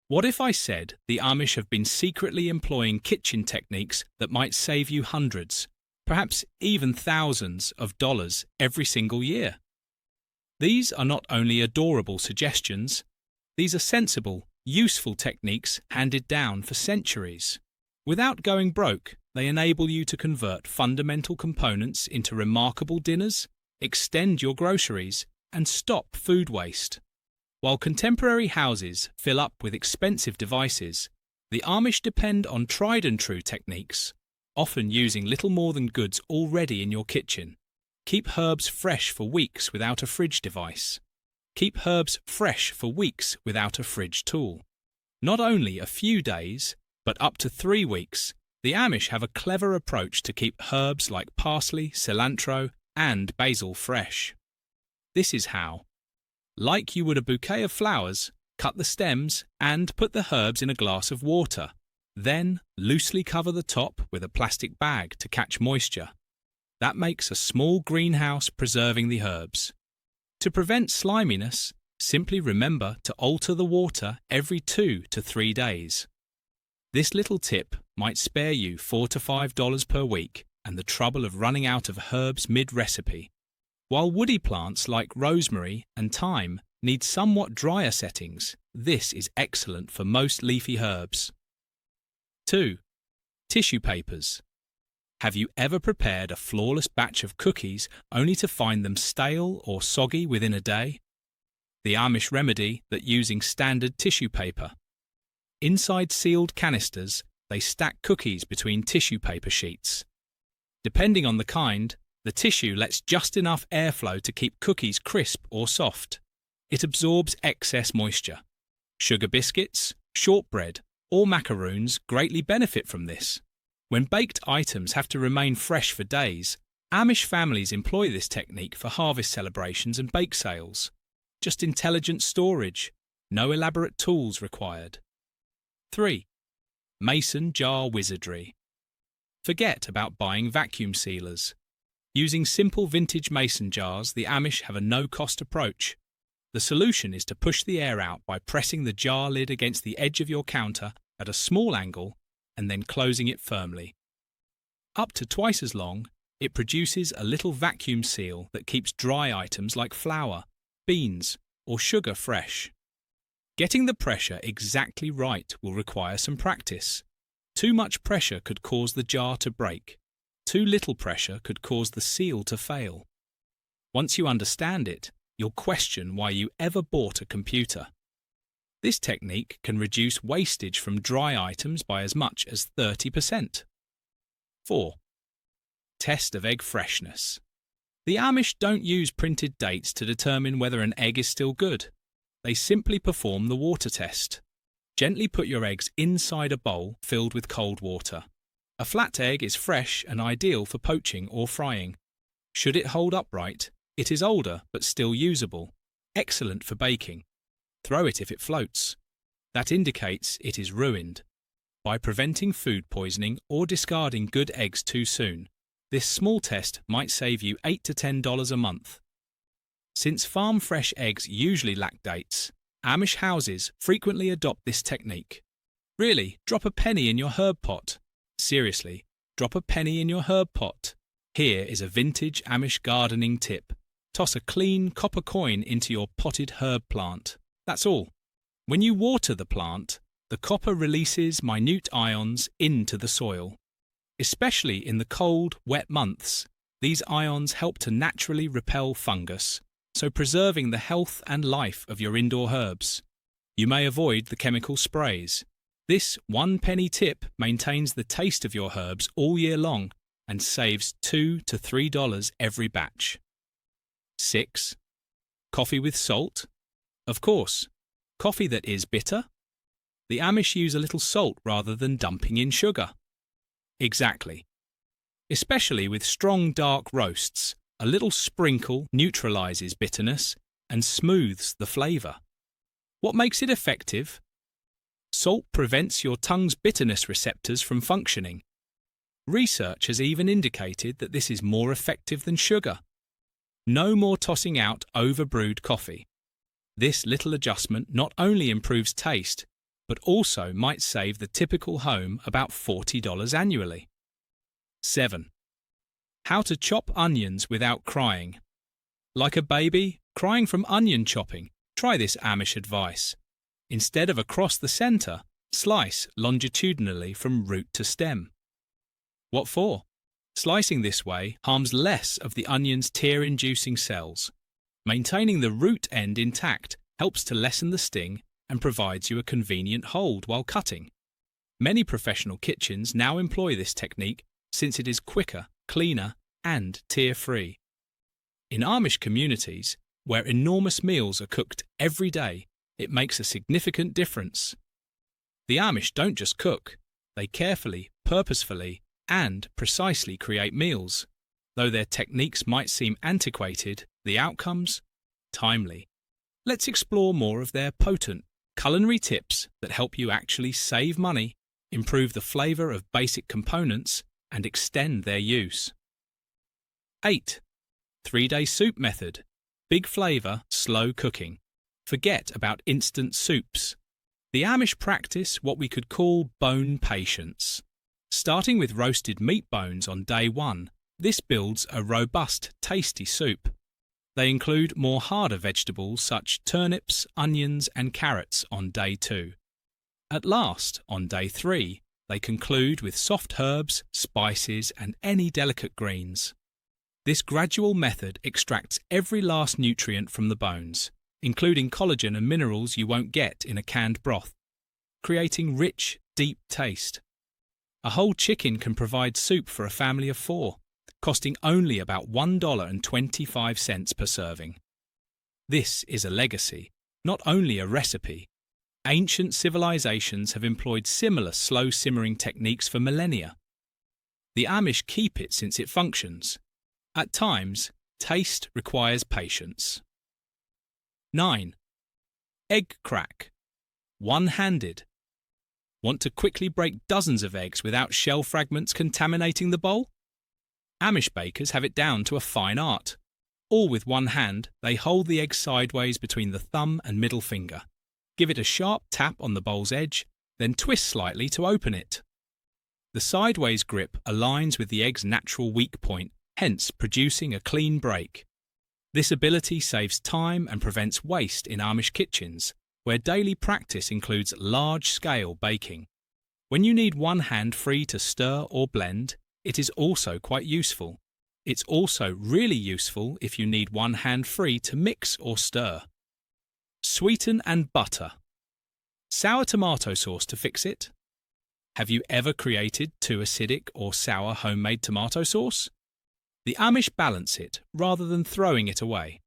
What if I said the Amish have been secretly employing kitchen techniques that might save you hundreds, perhaps even thousands of dollars every single year? These are not only adorable suggestions, these are sensible, useful techniques handed down for centuries. Without going broke, they enable you to convert fundamental components into remarkable dinners, extend your groceries, and stop food waste. While contemporary houses fill up with expensive devices, the Amish depend on tried-and-true techniques, often using little more than goods already in your kitchen. Keep herbs fresh for weeks without a fridge device. Keep herbs fresh for weeks without a fridge tool. Not only a few days, but up to 3 weeks, the Amish have a clever approach to keep herbs like parsley, cilantro, and basil fresh. This is how. Like you would a bouquet of flowers, cut the stems and put the herbs in a glass of water. Then loosely cover the top with a plastic bag to catch moisture. That makes a small greenhouse preserving the herbs. To prevent sliminess, simply remember to alter the water every 2 to 3 days. This little tip might spare you $4 to $5 per week and the trouble of running out of herbs mid-recipe. While woody plants like rosemary and thyme need somewhat drier settings, this is excellent for most leafy herbs. 2. Tissue papers. Have you ever prepared a flawless batch of cookies only to find them stale or soggy within a day? The Amish remedy that using standard tissue paper. Inside sealed canisters, they stack cookies between tissue paper sheets. Depending on the kind, the tissue lets just enough airflow to keep cookies crisp or soft. It absorbs excess moisture. Sugar biscuits, shortbread, or macaroons greatly benefit from this. When baked items have to remain fresh for days, Amish families employ this technique for harvest celebrations and bake sales. Just intelligent storage, no elaborate tools required. 3. Mason jar wizardry. Forget about buying vacuum sealers. Using simple vintage mason jars, the Amish have a no-cost approach. The solution is to push the air out by pressing the jar lid against the edge of your counter at a small angle and then closing it firmly. Up to twice as long, it produces a little vacuum seal that keeps dry items like flour, beans, or sugar fresh. Getting the pressure exactly right will require some practice. Too much pressure could cause the jar to break. Too little pressure could cause the seal to fail. Once you understand it, you'll question why you ever bought a computer. This technique can reduce wastage from dry items by as much as 30%. 4. Test of egg freshness. The Amish don't use printed dates to determine whether an egg is still good. They simply perform the water test. Gently put your eggs inside a bowl filled with cold water. A flat egg is fresh and ideal for poaching or frying. Should it hold upright, it is older but still usable. Excellent for baking. Throw it if it floats. That indicates it is ruined. By preventing food poisoning or discarding good eggs too soon, this small test might save you $8 to $10 a month. Since farm-fresh eggs usually lack dates, Amish houses frequently adopt this technique. Really, drop a penny in your herb pot. Seriously, drop a penny in your herb pot. Here is a vintage Amish gardening tip. Toss a clean copper coin into your potted herb plant. That's all. When you water the plant, the copper releases minute ions into the soil. Especially in the cold, wet months, these ions help to naturally repel fungus, so preserving the health and life of your indoor herbs. You may avoid the chemical sprays. This 1 penny tip maintains the taste of your herbs all year long and saves $2 to $3 every batch. 6. Coffee with salt? Of course. Coffee that is bitter? The Amish use a little salt rather than dumping in sugar. Exactly. Especially with strong dark roasts, a little sprinkle neutralizes bitterness and smooths the flavor. What makes it effective? Salt prevents your tongue's bitterness receptors from functioning. Research has even indicated that this is more effective than sugar. No more tossing out overbrewed coffee. This little adjustment not only improves taste, but also might save the typical home about $40 annually. 7. How to chop onions without crying. Like a baby crying from onion chopping, try this Amish advice. Instead of across the center, slice longitudinally from root to stem. What for? Slicing this way harms less of the onion's tear-inducing cells. Maintaining the root end intact helps to lessen the sting and provides you a convenient hold while cutting. Many professional kitchens now employ this technique since it is quicker, cleaner, and tear-free. In Amish communities, where enormous meals are cooked every day, it makes a significant difference. The Amish don't just cook, they carefully, purposefully, and precisely create meals. Though their techniques might seem antiquated, the outcomes? Timely. Let's explore more of their potent culinary tips that help you actually save money, improve the flavour of basic components, and extend their use. 8. Threeday soup method. Big flavour, slow cooking. Forget about instant soups. The Amish practice what we could call bone patience. Starting with roasted meat bones on day 1, this builds a robust, tasty soup. They include more harder vegetables such turnips, onions and carrots on day 2. At last, on day 3, they conclude with soft herbs, spices and any delicate greens. This gradual method extracts every last nutrient from the bones, including collagen and minerals you won't get in a canned broth, creating rich, deep taste. A whole chicken can provide soup for a family of 4, costing only about $1.25 per serving. This is a legacy, not only a recipe. Ancient civilizations have employed similar slow simmering techniques for millennia. The Amish keep it since it functions. At times, taste requires patience. 9. Egg crack. One-handed. Want to quickly break dozens of eggs without shell fragments contaminating the bowl? Amish bakers have it down to a fine art. All with one hand, they hold the egg sideways between the thumb and middle finger. Give it a sharp tap on the bowl's edge, then twist slightly to open it. The sideways grip aligns with the egg's natural weak point, hence producing a clean break. This ability saves time and prevents waste in Amish kitchens, where daily practice includes large-scale baking. When you need one hand free to stir or blend, it is also quite useful. It's also really useful if you need one hand free to mix or stir. Sweeten and butter. Sour tomato sauce to fix it? Have you ever created too acidic or sour homemade tomato sauce? The Amish balance it rather than throwing it away.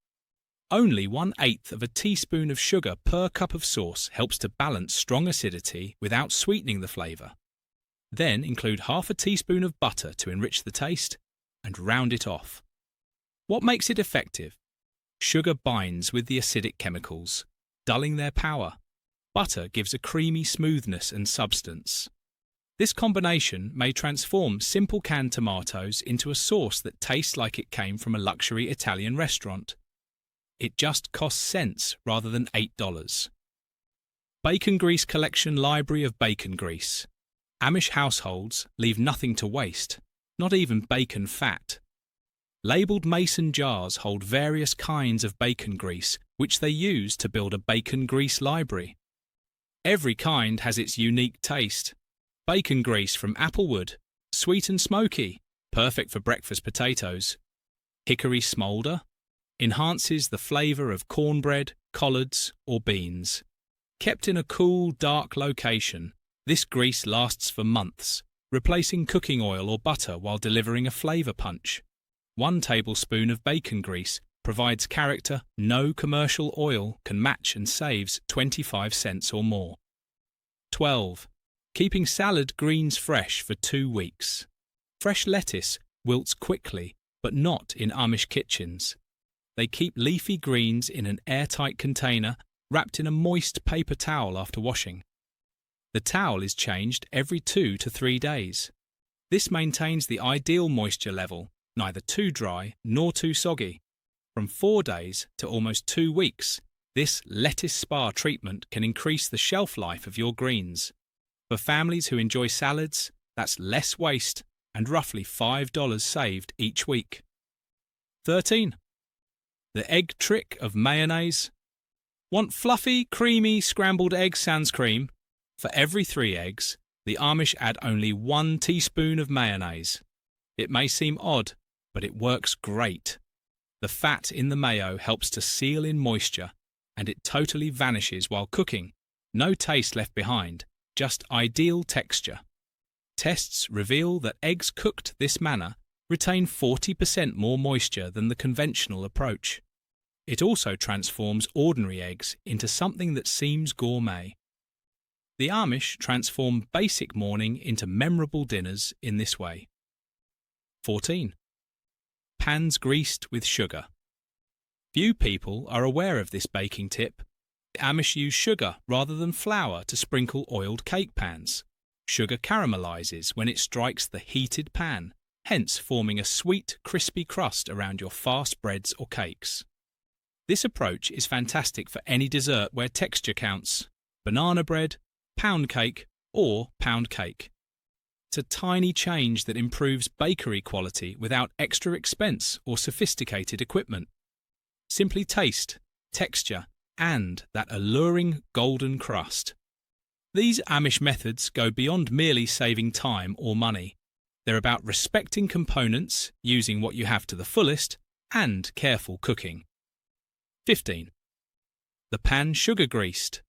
Only 1/8 of a teaspoon of sugar per cup of sauce helps to balance strong acidity without sweetening the flavour. Then include half a teaspoon of butter to enrich the taste and round it off. What makes it effective? Sugar binds with the acidic chemicals, dulling their power. Butter gives a creamy smoothness and substance. This combination may transform simple canned tomatoes into a sauce that tastes like it came from a luxury Italian restaurant. It just costs cents rather than $8. Bacon Grease Collection Library of Bacon Grease. Amish households leave nothing to waste, not even bacon fat. Labelled mason jars hold various kinds of bacon grease, which they use to build a bacon grease library. Every kind has its unique taste. Bacon grease from applewood, sweet and smoky, perfect for breakfast potatoes. Hickory smolder enhances the flavour of cornbread, collards, or beans. Kept in a cool, dark location, this grease lasts for months, replacing cooking oil or butter while delivering a flavour punch. 1 tablespoon of bacon grease provides character no commercial oil can match and saves 25 cents or more. 12. Keeping salad greens fresh for 2 weeks. Fresh lettuce wilts quickly, but not in Amish kitchens. They keep leafy greens in an airtight container wrapped in a moist paper towel after washing. The towel is changed every 2 to 3 days. This maintains the ideal moisture level, neither too dry nor too soggy. From 4 days to almost 2 weeks, This lettuce spa treatment can increase the shelf life of your greens. For families who enjoy salads, that's less waste and roughly $5 saved each week. 13. The egg trick of mayonnaise. Want fluffy, creamy scrambled egg sans cream? For every 3 eggs, the Amish add only 1 teaspoon of mayonnaise. It may seem odd, but it works great. The fat in the mayo helps to seal in moisture, and it totally vanishes while cooking. No taste left behind, just ideal texture. Tests reveal that eggs cooked this manner retain 40% more moisture than the conventional approach. It also transforms ordinary eggs into something that seems gourmet. The Amish transform basic morning into memorable dinners in this way. 14. Pans greased with sugar. Few people are aware of this baking tip. The Amish use sugar rather than flour to sprinkle oiled cake pans. Sugar caramelizes when it strikes the heated pan, hence forming a sweet, crispy crust around your fast breads or cakes. This approach is fantastic for any dessert where texture counts: banana bread, pound cake, or pound cake. It's a tiny change that improves bakery quality without extra expense or sophisticated equipment. Simply taste, texture, and that alluring golden crust. These Amish methods go beyond merely saving time or money. They're about respecting components, using what you have to the fullest, and careful cooking. 15. The pan sugar greased.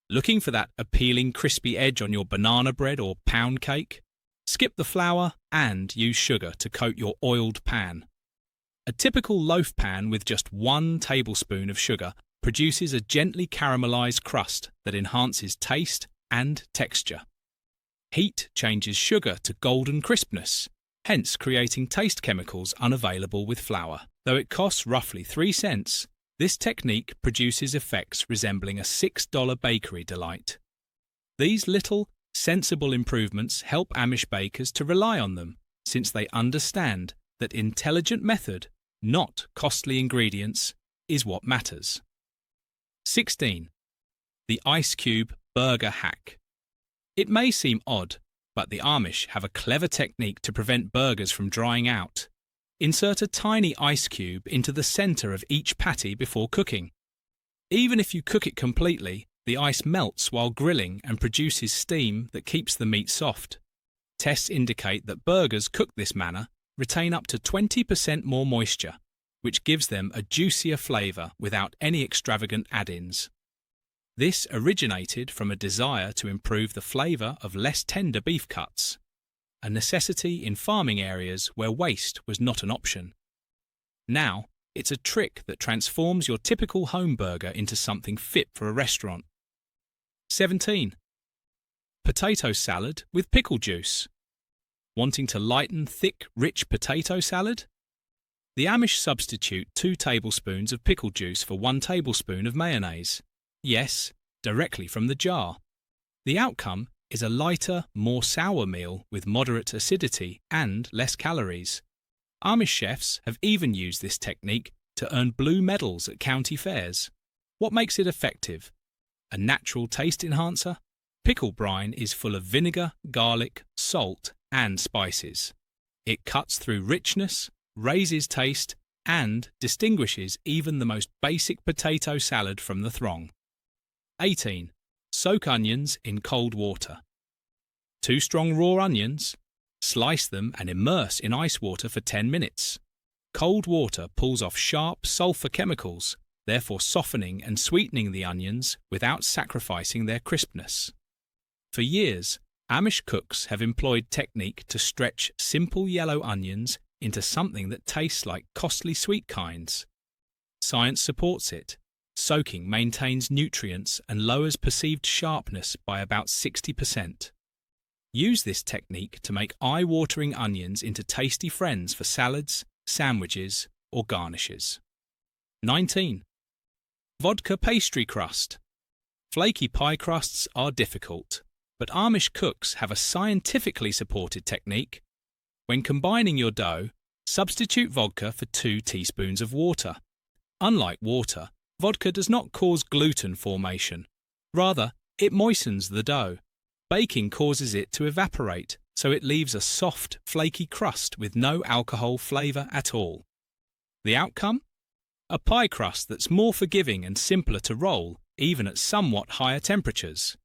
Looking for that appealing crispy edge on your banana bread or pound cake? Skip the flour and use sugar to coat your oiled pan. A typical loaf pan with just 1 tablespoon of sugar produces a gently caramelized crust that enhances taste and texture. Heat changes sugar to golden crispness, hence creating taste chemicals unavailable with flour. Though it costs roughly 3 cents, this technique produces effects resembling a $6 bakery delight. These little, sensible improvements help Amish bakers to rely on them, since they understand that intelligent method, not costly ingredients, is what matters. 16. The ice cube burger hack. It may seem odd, but the Amish have a clever technique to prevent burgers from drying out. Insert a tiny ice cube into the center of each patty before cooking. Even if you cook it completely, the ice melts while grilling and produces steam that keeps the meat soft. Tests indicate that burgers cooked this manner retain up to 20% more moisture, which gives them a juicier flavor without any extravagant add-ins. This originated from a desire to improve the flavor of less tender beef cuts, a necessity in farming areas where waste was not an option. Now, it's a trick that transforms your typical home burger into something fit for a restaurant. 17. Potato salad with pickle juice. Wanting to lighten thick, rich potato salad? The Amish substitute 2 tablespoons of pickle juice for 1 tablespoon of mayonnaise. Yes, directly from the jar. The outcome is a lighter, more sour meal with moderate acidity and less calories. Amish chefs have even used this technique to earn blue medals at county fairs. What makes it effective? A natural taste enhancer? Pickle brine is full of vinegar, garlic, salt, and spices. It cuts through richness, raises taste, and distinguishes even the most basic potato salad from the throng. 18. Soak onions in cold water. 2 strong raw onions. Slice them and immerse in ice water for 10 minutes. Cold water pulls off sharp sulfur chemicals, therefore softening and sweetening the onions without sacrificing their crispness. For years, Amish cooks have employed technique to stretch simple yellow onions into something that tastes like costly sweet kinds. Science supports it. Soaking maintains nutrients and lowers perceived sharpness by about 60%. Use this technique to make eye-watering onions into tasty friends for salads, sandwiches, or garnishes. 19. Vodka pastry crust. Flaky pie crusts are difficult, but Amish cooks have a scientifically supported technique. When combining your dough, substitute vodka for 2 teaspoons of water. Unlike water, Vodka does not cause gluten formation. Rather, it moistens the dough. Baking causes it to evaporate, so it leaves a soft, flaky crust with no alcohol flavour at all. The outcome? A pie crust that's more forgiving and simpler to roll, even at somewhat higher temperatures.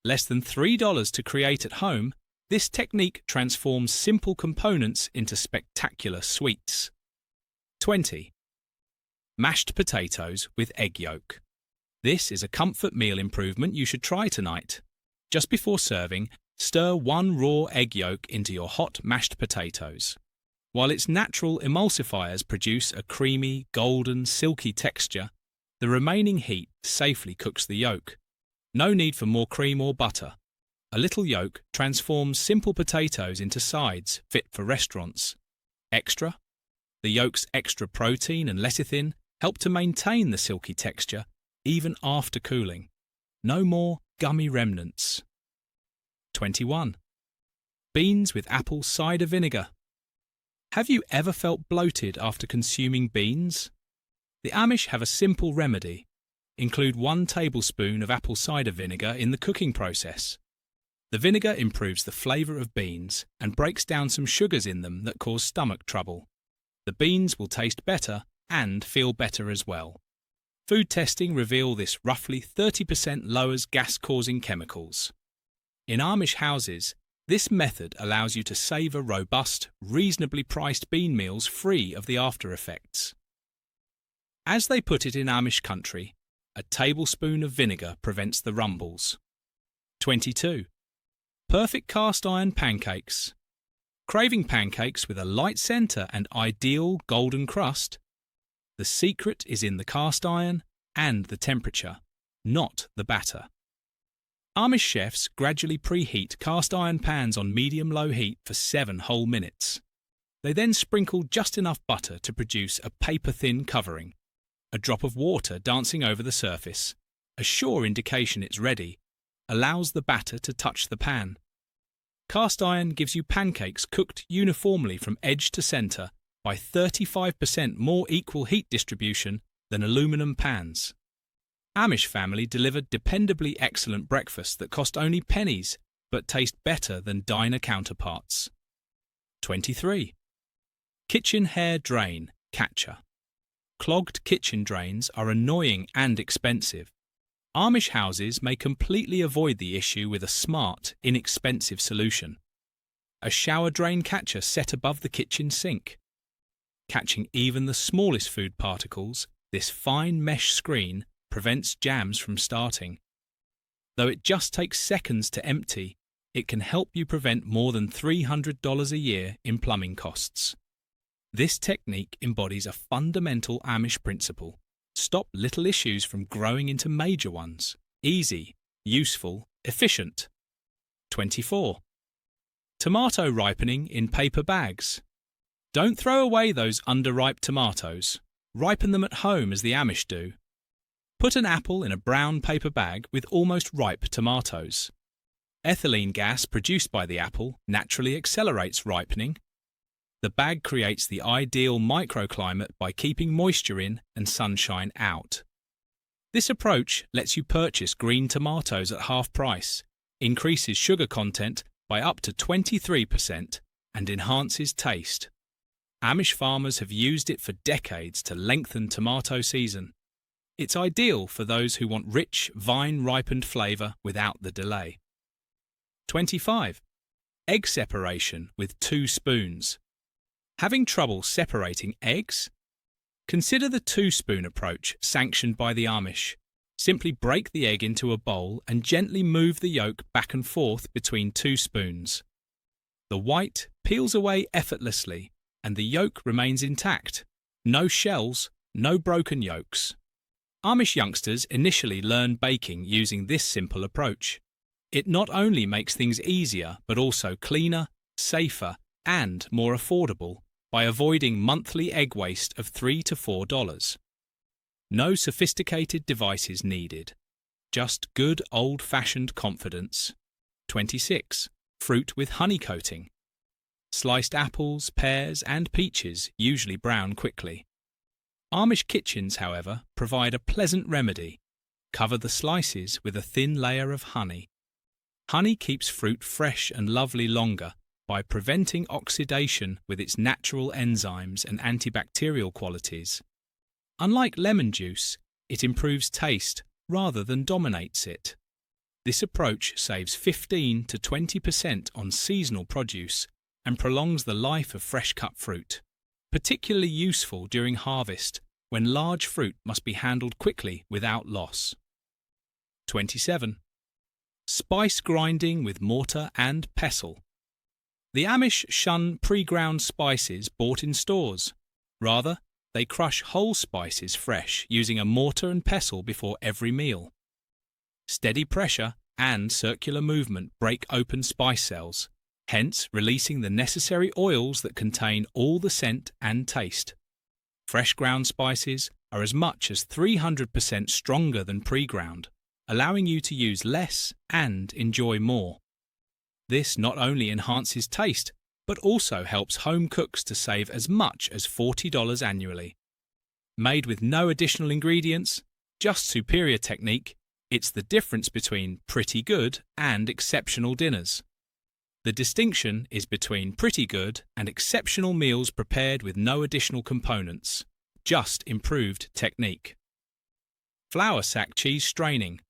Less than $3 to create at home, this technique transforms simple components into spectacular sweets. 20. Mashed potatoes with egg yolk. This is a comfort meal improvement you should try tonight. Just before serving, stir 1 raw egg yolk into your hot mashed potatoes. While its natural emulsifiers produce a creamy, golden, silky texture, the remaining heat safely cooks the yolk. No need for more cream or butter. A little yolk transforms simple potatoes into sides fit for restaurants. Extra? The yolk's extra protein and lecithin help to maintain the silky texture even after cooling. No more gummy remnants. 21. Beans with apple cider vinegar. Have you ever felt bloated after consuming beans? The Amish have a simple remedy. Include 1 tablespoon of apple cider vinegar in the cooking process. The vinegar improves the flavour of beans and breaks down some sugars in them that cause stomach trouble. The beans will taste better and feel better as well. Food testing reveal this roughly 30% lowers gas-causing chemicals. In Amish houses, this method allows you to savour robust, reasonably priced bean meals free of the after-effects. As they put it in Amish country, a tablespoon of vinegar prevents the rumbles. 22. Perfect cast-iron pancakes. Craving pancakes with a light centre and ideal golden crust? The secret is in the cast iron and the temperature, not the batter. Amish chefs gradually preheat cast iron pans on medium-low heat for 7 whole minutes. They then sprinkle just enough butter to produce a paper-thin covering. A drop of water dancing over the surface, a sure indication it's ready, allows the batter to touch the pan. Cast iron gives you pancakes cooked uniformly from edge to centre by 35% more equal heat distribution than aluminum pans. Amish family delivered dependably excellent breakfasts that cost only pennies but taste better than diner counterparts. 23. Kitchen hair drain catcher. Clogged kitchen drains are annoying and expensive. Amish houses may completely avoid the issue with a smart, inexpensive solution. A shower drain catcher set above the kitchen sink. Catching even the smallest food particles, this fine mesh screen prevents jams from starting. Though it just takes seconds to empty, it can help you prevent more than $300 a year in plumbing costs. This technique embodies a fundamental Amish principle. Stop little issues from growing into major ones. Easy, useful, efficient. 24. Tomato ripening in paper bags. Don't throw away those underripe tomatoes. Ripen them at home as the Amish do. Put an apple in a brown paper bag with almost ripe tomatoes. Ethylene gas produced by the apple naturally accelerates ripening. The bag creates the ideal microclimate by keeping moisture in and sunshine out. This approach lets you purchase green tomatoes at half price, increases sugar content by up to 23%, and enhances taste. Amish farmers have used it for decades to lengthen tomato season. It's ideal for those who want rich, vine-ripened flavour without the delay. 25. Egg separation with 2 spoons. Having trouble separating eggs? Consider the 2-spoon approach sanctioned by the Amish. Simply break the egg into a bowl and gently move the yolk back and forth between 2 spoons. The white peels away effortlessly and the yolk remains intact. No shells, no broken yolks. Amish youngsters initially learn baking using this simple approach. It not only makes things easier but also cleaner, safer, and more affordable by avoiding monthly egg waste of $3 to $4. No sophisticated devices needed. Just good old-fashioned confidence. 26. Fruit with honey coating. Sliced apples, pears, and peaches usually brown quickly. Amish kitchens, however, provide a pleasant remedy. Cover the slices with a thin layer of honey. Honey keeps fruit fresh and lovely longer by preventing oxidation with its natural enzymes and antibacterial qualities. Unlike lemon juice, it improves taste rather than dominates it. This approach saves 15 to 20% on seasonal produce and prolongs the life of fresh-cut fruit, particularly useful during harvest when large fruit must be handled quickly without loss. 27. Spice grinding with mortar and pestle. The Amish shun pre-ground spices bought in stores. Rather, they crush whole spices fresh using a mortar and pestle before every meal. Steady pressure and circular movement break open spice cells, hence releasing the necessary oils that contain all the scent and taste. Fresh ground spices are as much as 300% stronger than pre-ground, allowing you to use less and enjoy more. This not only enhances taste, but also helps home cooks to save as much as $40 annually. Made with no additional ingredients, just superior technique, it's the difference between pretty good and exceptional dinners. The distinction is between pretty good and exceptional meals prepared with no additional components, just improved technique. Flour sack cheese straining,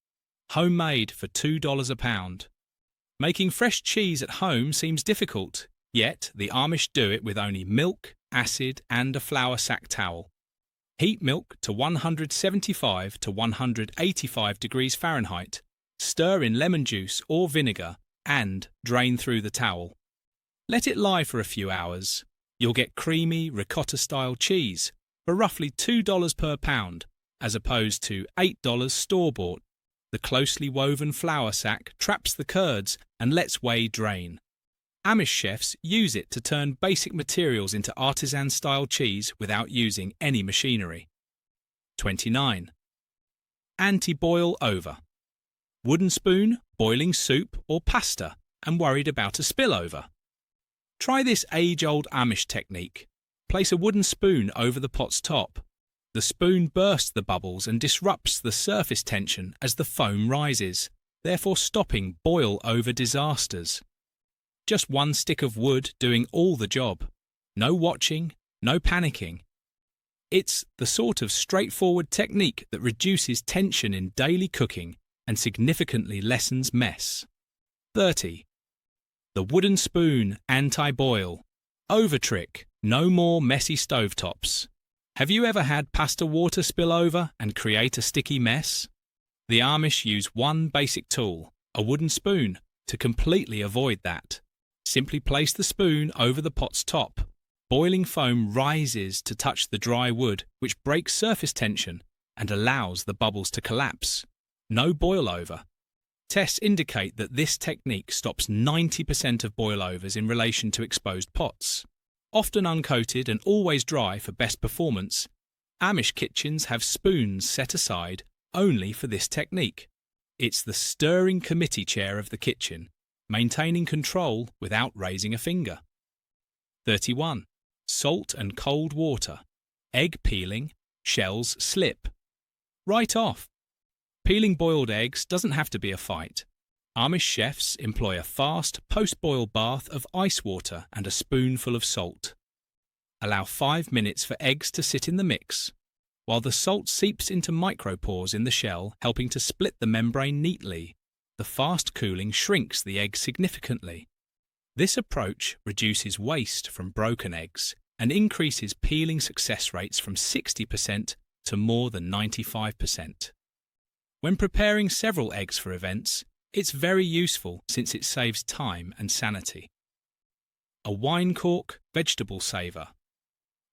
homemade for $2 a pound. Making fresh cheese at home seems difficult, yet the Amish do it with only milk, acid, and a flour sack towel. Heat milk to 175 to 185 degrees Fahrenheit, stir in lemon juice or vinegar, and drain through the towel. Let it lie for a few hours. You'll get creamy ricotta-style cheese for roughly $2 per pound, as opposed to $8 store-bought. The closely woven flour sack traps the curds and lets whey drain. Amish chefs use it to turn basic materials into artisan-style cheese without using any machinery. 29. Anti-boil over. Wooden spoon, boiling soup or pasta and worried about a spillover? Try this age-old Amish technique. Place a wooden spoon over the pot's top. The spoon bursts the bubbles and disrupts the surface tension as the foam rises, therefore stopping boil-over disasters. Just one stick of wood doing all the job. No watching, no panicking. It's the sort of straightforward technique that reduces tension in daily cooking and significantly lessens mess. 30. The wooden spoon anti-boil. Over trick, no more messy stovetops. Have you ever had pasta water spill over and create a sticky mess? The Amish use one basic tool, a wooden spoon, to completely avoid that. Simply place the spoon over the pot's top. Boiling foam rises to touch the dry wood, which breaks surface tension and allows the bubbles to collapse. No boil over. Tests indicate that this technique stops 90% of boilovers in relation to exposed pots. Often uncoated and always dry for best performance, Amish kitchens have spoons set aside only for this technique. It's the stirring committee chair of the kitchen, maintaining control without raising a finger. 31. Salt and cold water. Egg peeling, shells slip. Right off. Peeling boiled eggs doesn't have to be a fight. Amish chefs employ a fast post-boil bath of ice water and a spoonful of salt. Allow 5 minutes for eggs to sit in the mix, while the salt seeps into micropores in the shell, helping to split the membrane neatly. The fast cooling shrinks the egg significantly. This approach reduces waste from broken eggs and increases peeling success rates from 60% to more than 95%. When preparing several eggs for events, it's very useful since it saves time and sanity. A wine cork vegetable saver.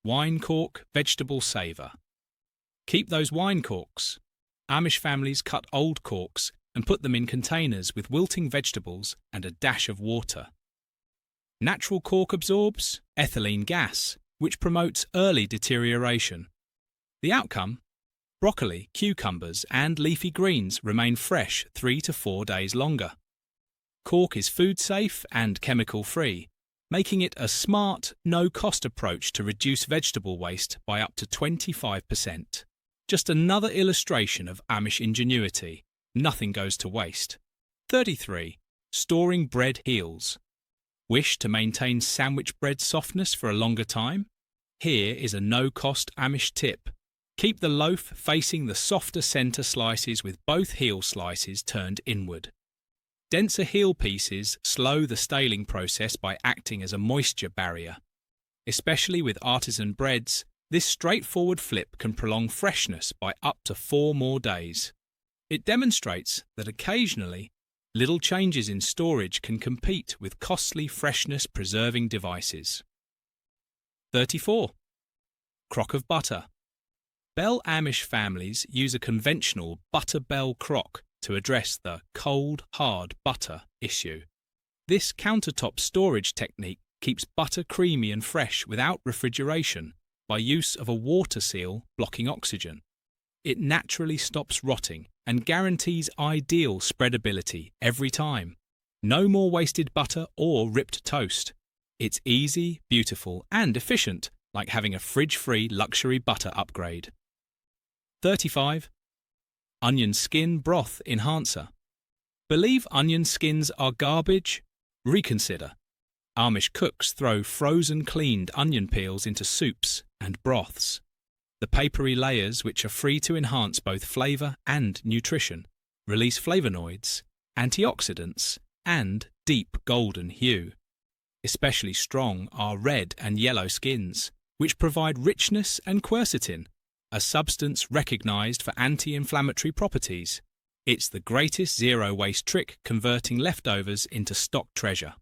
Wine cork vegetable saver. Keep those wine corks. Amish families cut old corks and put them in containers with wilting vegetables and a dash of water. Natural cork absorbs ethylene gas, which promotes early deterioration. The outcome? Broccoli, cucumbers and leafy greens remain fresh 3 to 4 days longer. Cork is food safe and chemical free, making it a smart, no-cost approach to reduce vegetable waste by up to 25%. Just another illustration of Amish ingenuity. Nothing goes to waste. 33. Storing bread heals. Wish to maintain sandwich bread softness for a longer time? Here is a no-cost Amish tip. Keep the loaf facing the softer centre slices with both heel slices turned inward. Denser heel pieces slow the staling process by acting as a moisture barrier. Especially with artisan breads, this straightforward flip can prolong freshness by up to 4 more days. It demonstrates that occasionally, little changes in storage can compete with costly freshness-preserving devices. 34. Crock of butter. Bell Amish families use a conventional butter bell crock to address the cold, hard butter issue. This countertop storage technique keeps butter creamy and fresh without refrigeration by use of a water seal blocking oxygen. It naturally stops rotting and guarantees ideal spreadability every time. No more wasted butter or ripped toast. It's easy, beautiful, and efficient, like having a fridge-free luxury butter upgrade. 35. Onion skin broth enhancer. Believe onion skins are garbage? Reconsider. Amish cooks throw frozen cleaned onion peels into soups and broths. The papery layers, which are free to enhance both flavour and nutrition, release flavonoids, antioxidants, and deep golden hue. Especially strong are red and yellow skins, which provide richness and quercetin, a substance recognised for anti-inflammatory properties. It's the greatest zero-waste trick converting leftovers into stock treasure.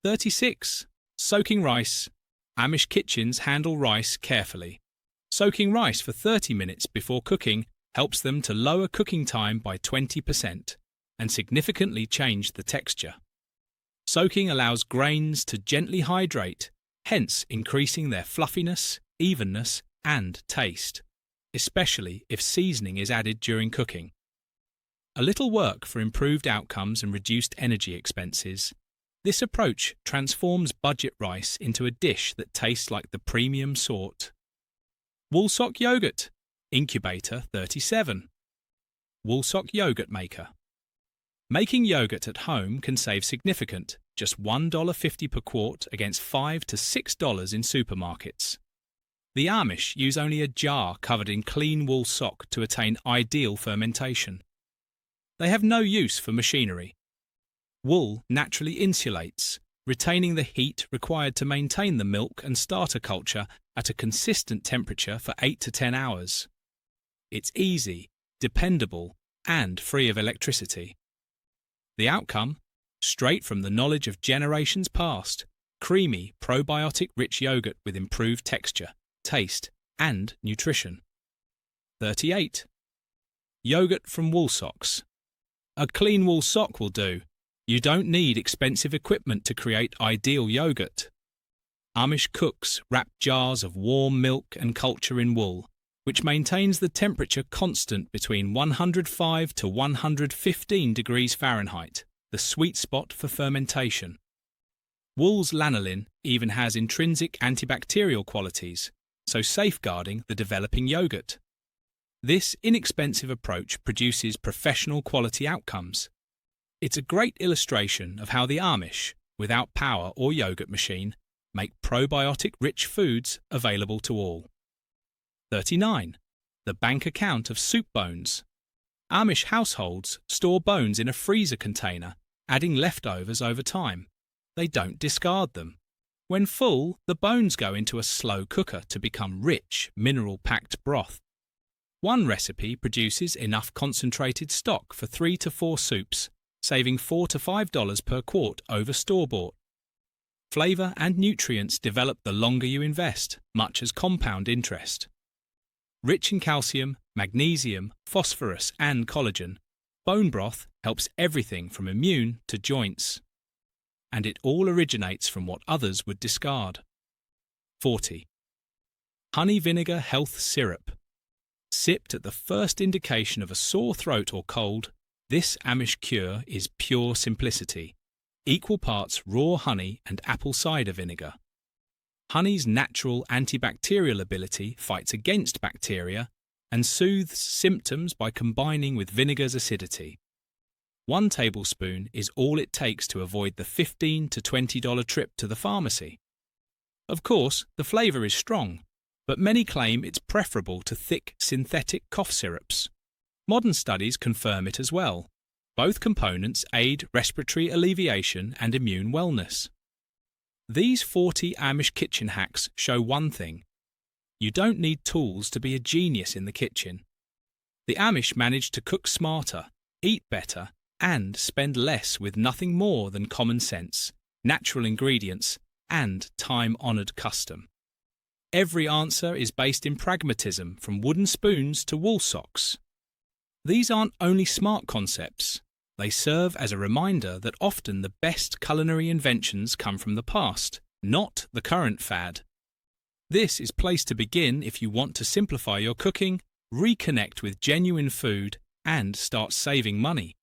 36. Soaking rice. Amish kitchens handle rice carefully. Soaking rice for 30 minutes before cooking helps them to lower cooking time by 20% and significantly change the texture. Soaking allows grains to gently hydrate, hence increasing their fluffiness, evenness, and taste, especially if seasoning is added during cooking. A little work for improved outcomes and reduced energy expenses. This approach transforms budget rice into a dish that tastes like the premium sort. Woolsock yogurt. Incubator 37. Woolsock yogurt maker. Making yogurt at home can save significant, just $1.50 per quart against $5 to $6 in supermarkets. The Amish use only a jar covered in clean wool sock to attain ideal fermentation. They have no use for machinery. Wool naturally insulates, retaining the heat required to maintain the milk and starter culture at a consistent temperature for 8 to 10 hours. It's easy, dependable, and free of electricity. The outcome? Straight from the knowledge of generations past, creamy, probiotic-rich yogurt with improved texture, taste, and nutrition. 38. Yogurt from wool socks. A clean wool sock will do. You don't need expensive equipment to create ideal yogurt. Amish cooks wrap jars of warm milk and culture in wool, which maintains the temperature constant between 105 to 115 degrees Fahrenheit, the sweet spot for fermentation. Wool's lanolin even has intrinsic antibacterial qualities, so safeguarding the developing yogurt. This inexpensive approach produces professional quality outcomes. It's a great illustration of how the Amish, without power or yogurt machine, make probiotic-rich foods available to all. 39. The bank account of soup bones. Amish households store bones in a freezer container, adding leftovers over time. They don't discard them. When full, the bones go into a slow cooker to become rich, mineral-packed broth. One recipe produces enough concentrated stock for 3 to 4 soups, saving $4 to $5 per quart over store-bought. Flavour and nutrients develop the longer you invest, much as compound interest. Rich in calcium, magnesium, phosphorus and collagen, bone broth helps everything from immune to joints. And it all originates from what others would discard. 40. Honey vinegar health syrup. Sipped at the first indication of a sore throat or cold, this Amish cure is pure simplicity. equal parts raw honey and apple cider vinegar. Honey's natural antibacterial ability fights against bacteria and soothes symptoms by combining with vinegar's acidity. 1 tablespoon is all it takes to avoid the $15 to $20 trip to the pharmacy. Of course, the flavour is strong, but many claim it's preferable to thick synthetic cough syrups. Modern studies confirm it as well. Both components aid respiratory alleviation and immune wellness. These 40 Amish kitchen hacks show one thing: you don't need tools to be a genius in the kitchen. The Amish managed to cook smarter, eat better, and spend less with nothing more than common sense, natural ingredients, and time-honoured custom. Every answer is based in pragmatism, from wooden spoons to wool socks. These aren't only smart concepts. They serve as a reminder that often the best culinary inventions come from the past, not the current fad. This is a place to begin if you want to simplify your cooking, reconnect with genuine food, and start saving money.